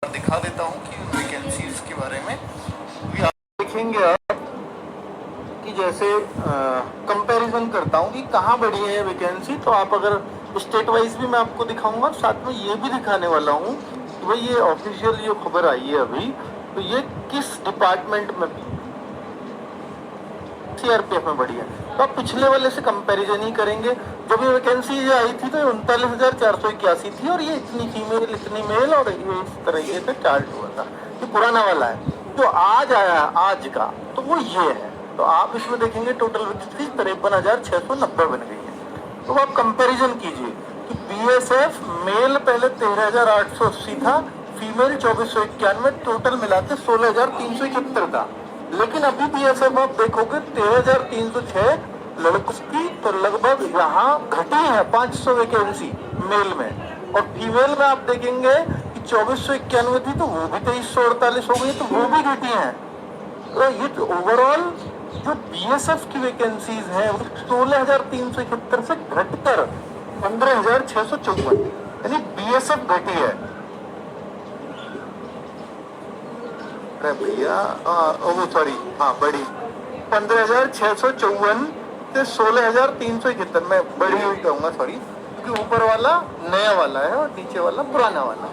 दिखा देता हूँ कि उन वैकेंसीज के बारे में भी आप देखेंगे आप कि जैसे कंपैरिजन करता हूँ कि कहाँ बढ़ी है वैकेंसी। तो आप अगर स्टेट वाइज भी मैं आपको दिखाऊंगा, साथ में ये भी दिखाने वाला हूँ कि भाई ये ऑफिशियल जो खबर आई है अभी, तो ये किस डिपार्टमेंट में सीआरपीएफ में बढ़ी है। तो आप पिछले वाले से कंपैरिजन ही करेंगे। जब ये वैकेंसी ये आई थी तो 39,481 थी और ये इतनी फीमेल इतनी मेल और ये इस तरीके से चार्ट हुआ था। ये पुराना वाला है। जो आज आया आज का तो वो ये है। तो आप इसमें देखेंगे टोटल वैकेंसी 53,690 बन गई है। तो आप कंपेरिजन कीजिए कि बीएसएफ मेल पहले 13,880 था, फीमेल 2,491, टोटल मिला के 16,371 था। लेकिन अभी बीएसएफ आप देखोगे 13,306 लड़कों की, तो लगभग यहाँ घटी है 500 वैकेंसी मेल में। और फीमेल में आप देखेंगे कि 2,491 थी तो वो भी 2,348 हो गई, तो वो भी घटी है। तो ये ओवरऑल जो बीएसएफ की वैकेंसीज है वो 16,371 से घटकर 15,654, यानी बीएसएफ घटी है। अरे भैया वो सॉरी, हाँ बड़ी 15,654 से 16,371 में बड़ी हुई कहूँगा, सॉरी, क्योंकि ऊपर वाला नया वाला है और नीचे वाला पुराना वाला।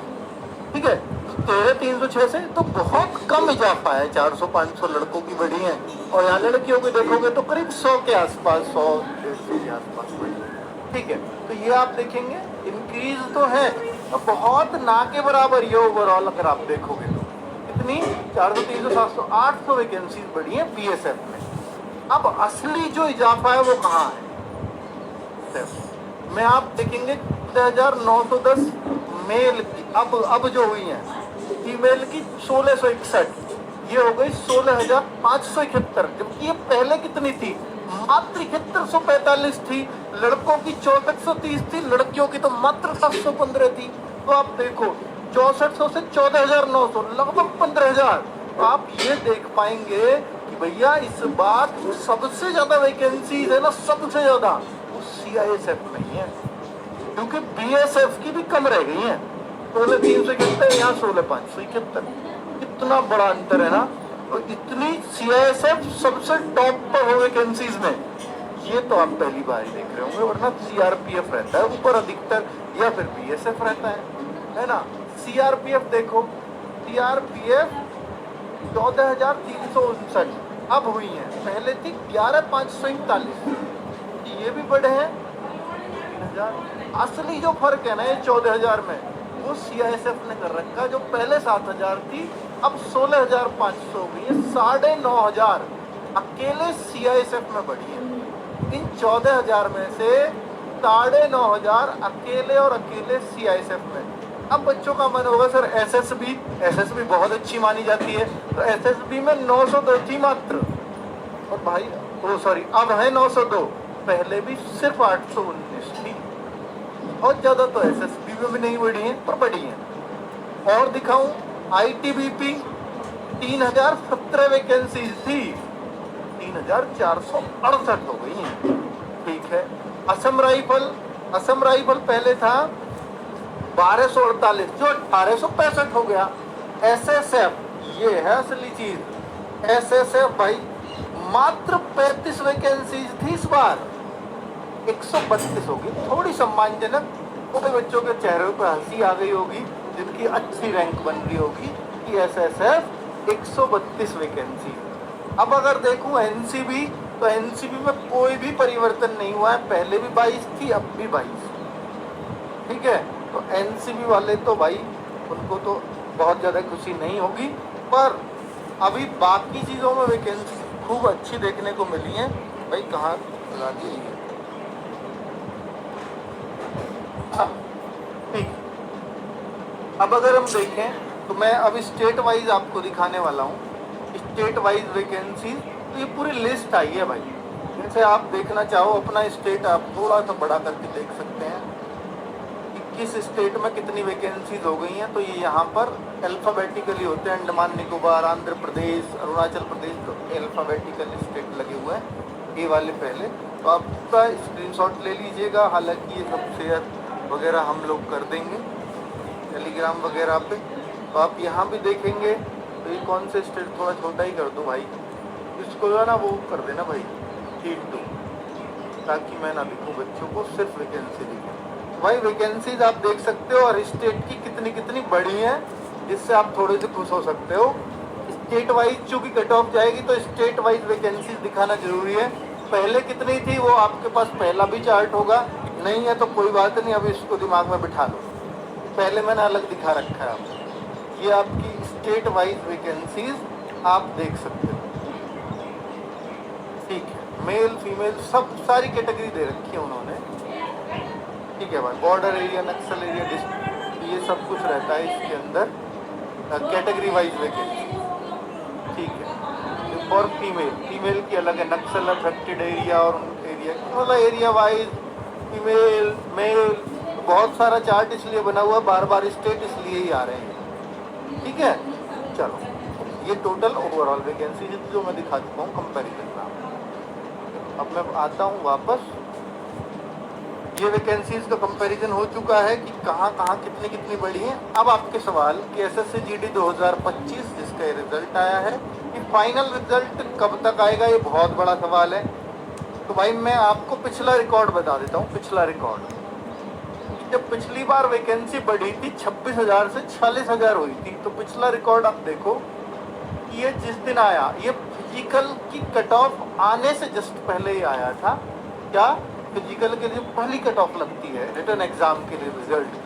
ठीक है, 13,306 से तो बहुत कम इजाफा है, 400-500 लड़कों की बढ़ी है। और यहाँ लड़कियों को देखोगे तो करीब 100 के आसपास, 100-150 के आसपास बढ़ी। ठीक है, तो ये आप देखेंगे इंक्रीज तो है, तो बहुत ना के बराबर ये ओवरऑल अगर आप देखोगे तो कितनी 400, 300, 700, 800 वैकेंसीज बढ़ी है बीएसएफ में। अब असली जो इजाफा है वो कहाँ है में आप देखेंगे 1910 मेल की अब जो हुई है, फीमेल की 1661, ये हो गई 16,571, जबकि ये पहले कितनी थी, मात्र 7145 थी। लड़कों की 6430 थी, लड़कियों की तो मात्र 715 थी। तो आप देखो 6400 से 14,900, लगभग 15,000। तो आप ये देख पाएंगे कि भैया इस बार सबसे ज्यादा वैकेंसीज है ना, सबसे ज्यादा वो सीआईएसएफ में ही है, क्योंकि बीएसएफ की भी कम रह गई है। 16,371, यहाँ 16,571, कितना बड़ा अंतर है ना। तो इतनी सीआईएसएफ सबसे टॉप पर हो वैकेंसीज में, ये तो आप पहली बार ही देख रहे होंगे, वरना सीआरपीएफ रहता है ऊपर अधिकतर, या फिर बीएसएफ रहता है ना। सीआरपीएफ देखो, सीआरपीएफ 14,359 अब हुई है, पहले थी 11,541, ये भी बढ़े हैं 3,000। असली जो फर्क है ना ये 14,000 में, वो सीआईएसएफ ने कर रखा, जो पहले 7,000 थी अब 16,500 हो गई है, 9,500 अकेले सीआईएसएफ में बढ़ी है। इन 14,000 में से 9,500 अकेले और अकेले सीआईएसएफ में। अब बच्चों का मन होगा सर एसएसबी बहुत अच्छी मानी जाती है, तो एसएसबी में 902 थी मात्र, और भाई वो सॉरी अब है 902, पहले भी सिर्फ 819 थी। बहुत ज्यादा तो एसएसबी में भी नहीं बढ़ी है, पर बढ़ी है। और दिखाऊं, आईटीबीपी 3,017 वैकेंसीज थी, 3,468 हो गई हैं। ठीक है, असम राइफल पहले था 1,248, जो 1,865 हो गया। एसएसएफ, ये है असली चीज, एसएसएफ भाई मात्र 35 वैकेंसीज थी इस बार, 132 होगी। थोड़ी सम्मानजनक, छोटे बच्चों के चेहरे पर हंसी आ गई होगी, जिनकी अच्छी रैंक बन गई होगी कि एसएसएफ 132 वैकेंसी। अब अगर देखूं एनसीबी, तो एनसीबी में कोई भी परिवर्तन नहीं हुआ है, पहले भी 22 थी अब भी 22। ठीक है, तो एनसीबी वाले तो भाई उनको तो बहुत ज़्यादा खुशी नहीं होगी, पर अभी बाकी चीज़ों में वैकेंसी खूब अच्छी देखने को मिली है। भाई कहाँ लगा दी है, ठीक। अब अगर हम देखें तो मैं अभी स्टेट वाइज आपको दिखाने वाला हूँ, स्टेट वाइज वैकेंसी। तो ये पूरी लिस्ट आई है भाई, जैसे आप देखना चाहो अपना स्टेट आप थोड़ा सा बड़ा करके देख सकते हैं कि किस स्टेट में कितनी वैकेंसीज हो गई हैं। तो ये यहाँ पर अल्फ़ाबेटिकली होते हैं, अंडमान निकोबार, आंध्र प्रदेश, अरुणाचल प्रदेश, तो अल्फ़ाबेटिकल स्टेट लगे हुए हैं ये वाले पहले। तो आपका स्क्रीनशॉट ले लीजिएगा, हालांकि ये सब शेयर वगैरह हम लोग कर देंगे टेलीग्राम वगैरह पे। तो आप यहाँ भी देखेंगे तो ये कौन से स्टेट, थोड़ा छोटा ही कर दो भाई इसको, जो है ना वो कर देना भाई 3-2, ताकि मैं ना लिखूँ बच्चों को, सिर्फ वैकेंसी लिखें। भाई वैकेंसीज आप देख सकते हो और स्टेट की कितनी कितनी बड़ी हैं, जिससे आप थोड़े से खुश हो सकते हो। स्टेट वाइज चूँकि कट ऑफ जाएगी तो स्टेट वाइज वैकेंसीज दिखाना जरूरी है। पहले कितनी थी वो आपके पास पहला भी चार्ट होगा, नहीं है तो कोई बात नहीं, अभी इसको दिमाग में बिठा लो। पहले मैंने अलग दिखा रखा है आपको, ये आपकी स्टेट वाइज वैकेंसीज आप देख सकते हो। ठीक है, मेल फीमेल सब सारी कैटेगरी दे रखी है उन्होंने। ठीक है भाई, बॉर्डर एरिया, नक्सल एरिया, ये सब कुछ रहता है इसके अंदर, कैटेगरी वाइज वैकेंसी। ठीक है, और फीमेल की अलग है, नक्सल अफेक्टेड एरिया और एरिया, मतलब एरिया वाइज फीमेल मेल, बहुत सारा चार्ट इसलिए बना हुआ, बार बार स्टेट इसलिए ही आ रहे हैं। ठीक है, चलो ये टोटल ओवरऑल वैकेंसी जो मैं दिखा चुका हूँ कंपैरिजन में। अब मैं आता हूँ वापस, ये वैकेंसीज का कंपैरिजन हो चुका है कि कहाँ कहाँ कितनी कितनी बड़ी हैं। अब आपके सवाल कि एसएससी जीडी 2025 जिसका ये रिजल्ट आया है, कि फाइनल रिजल्ट कब तक आएगा, ये बहुत बड़ा सवाल है। तो भाई मैं आपको पिछला रिकॉर्ड बता देता हूँ। पिछला रिकॉर्ड, जब पिछली बार वैकेंसी बढ़ी थी 26,000 से 46,000 हुई थी, तो पिछला रिकॉर्ड आप देखो कि ये जिस दिन आया, ये फिजिकल की कट ऑफ आने से जस्ट पहले ही आया था। क्या फिजिकल के लिए पहली कट ऑफ लगती है रिटर्न एग्जाम के लिए रिजल्ट,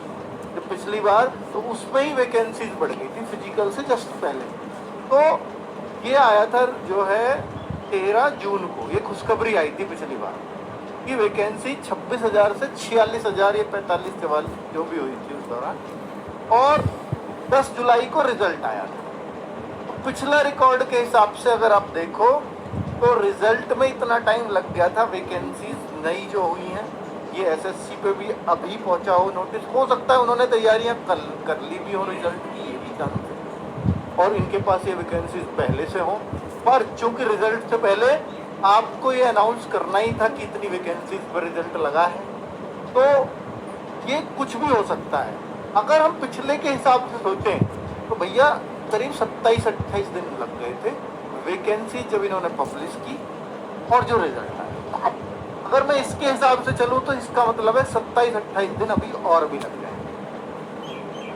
जब पिछली बार, तो उसमें ही वैकेंसीज बढ़ गई थी फिजिकल से जस्ट पहले। तो ये आया था जो है 13 जून को, ये खुशखबरी आई थी पिछली बार कि वैकेंसी 26,000 से 46,000 या 45-44 जो भी हुई थी उस दौरान, और 10 जुलाई को रिजल्ट आया था। तो पिछला रिकॉर्ड के हिसाब से अगर आप देखो तो रिजल्ट में इतना टाइम लग गया था। वैकेंसीज नई जो हुई हैं, ये एसएससी पे भी अभी पहुंचा हो नोटिस, हो सकता है उन्होंने तैयारियां कर ली भी हो रिजल्ट की, ये भी चांस है, और इनके पास ये वैकेंसीज पहले से हो। पर चूंकि रिजल्ट से पहले आपको ये अनाउंस करना ही था कि इतनी वैकेंसीज पर रिजल्ट लगा है, तो ये कुछ भी हो सकता है। अगर हम पिछले के हिसाब से सोचें तो भैया करीब 27-28 दिन लग गए थे वैकेंसी जब इन्होंने पब्लिश की और जो रिजल्ट आया। अगर मैं इसके हिसाब से चलूँ तो इसका मतलब है 27-28 दिन अभी और भी लग जाए,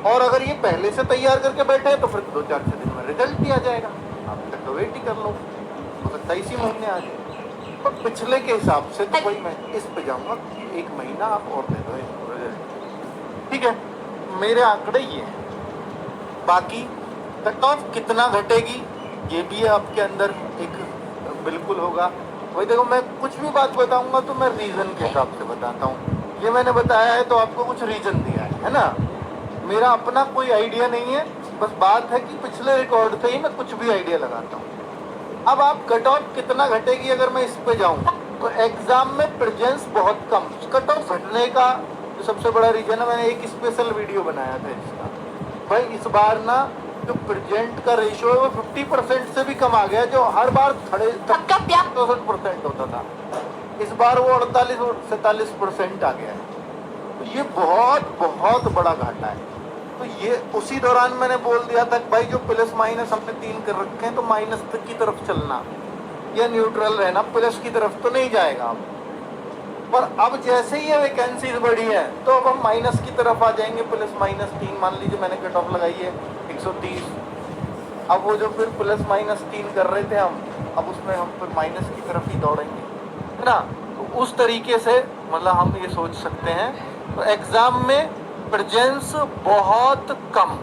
और अगर ये पहले से तैयार करके बैठे हैं तो फिर 2-4 दिन में रिजल्ट भी आ जाएगा। आप तक तो वेट ही कर लो, हो सकता है इसी महीने आ जाए। और पिछले के हिसाब से तो भाई मैं इस पे जाऊँगा, 1 महीना आप और दे दो रिजल्ट। ठीक है, मेरे आंकड़े ये हैं। बाकी कट ऑफ कितना घटेगी ये भी है आपके अंदर एक बिल्कुल होगा। वही देखो, मैं कुछ भी बात बताऊंगा तो मैं रीज़न के हिसाब से बताता हूँ। ये मैंने बताया है तो आपको कुछ रीज़न दिया है ना, मेरा अपना कोई आइडिया नहीं है, बस बात है कि पिछले रिकॉर्ड से ही मैं कुछ भी आइडिया लगाता हूँ। अब आप कट ऑफ कितना घटेगी अगर मैं इस पे जाऊँ तो एग्ज़ाम में प्रेजेंस बहुत कम, कट ऑफ घटने का जो सबसे बड़ा रीज़न है, मैंने एक स्पेशल वीडियो बनाया था इसका। भाई इस बार ना जो प्रेजेंट का रेशियो है वो 50% से भी कम आ गया, जो हर बार 63% होता था, इस बार वो 48 और 47% आ गया है। तो ये बहुत बहुत बड़ा घाटा है। तो ये उसी दौरान मैंने बोल दिया था कि भाई जो प्लस माइनस हमने 3 कर रखे हैं तो माइनस की तरफ चलना या न्यूट्रल रहना, प्लस की तरफ तो नहीं जाएगा अब। पर अब जैसे ही ये वैकेंसीज बढ़ी है तो अब हम माइनस की तरफ आ जाएंगे, +-3 मान लीजिए मैंने कट ऑफ लगाई है 130। अब वो जो फिर +-3 कर रहे थे हम, अब उसमें हम फिर माइनस की तरफ ही दौड़ेंगे, है ना। तो उस तरीके से मतलब हम ये सोच सकते हैं। तो एग्ज़ाम में प्रेजेंस बहुत कम।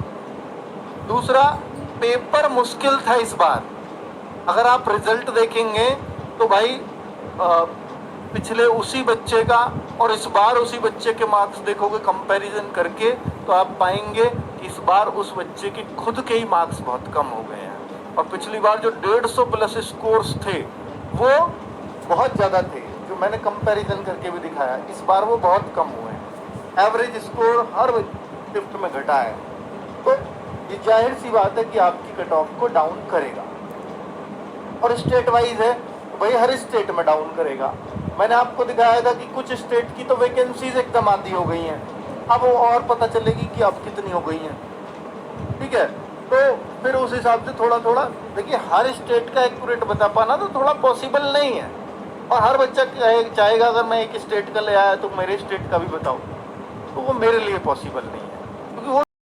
दूसरा, पेपर मुश्किल था इस बार। अगर आप रिजल्ट देखेंगे तो भाई पिछले उसी बच्चे का और इस बार उसी बच्चे के मार्क्स देखोगे कंपैरिजन करके, तो आप पाएंगे कि इस बार उस बच्चे के खुद के ही मार्क्स बहुत कम हो गए हैं। और पिछली बार जो 150+ स्कोर्स थे वो बहुत ज़्यादा थे, जो मैंने कंपैरिजन करके भी दिखाया। इस बार वो बहुत कम हुए हैं, एवरेज स्कोर हर शिफ्ट में घटा है। तो ये जाहिर सी बात है कि आपकी कट ऑफ को डाउन करेगा। और स्टेट वाइज है तो भाई हर स्टेट में डाउन करेगा। मैंने आपको दिखाया था कि कुछ स्टेट की तो वैकेंसीज एकदम आधी हो गई हैं, अब वो और पता चलेगी कि अब कितनी हो गई हैं। ठीक है। तो फिर उस हिसाब से थोड़ा थोड़ा देखिए, हर स्टेट का एक्यूरेट बता पाना तो थोड़ा पॉसिबल नहीं है, और हर बच्चा चाहेगा अगर मैं एक स्टेट का ले आया तो मेरे स्टेट का भी बताओ, तो वो मेरे लिए पॉसिबल नहीं है, क्योंकि वो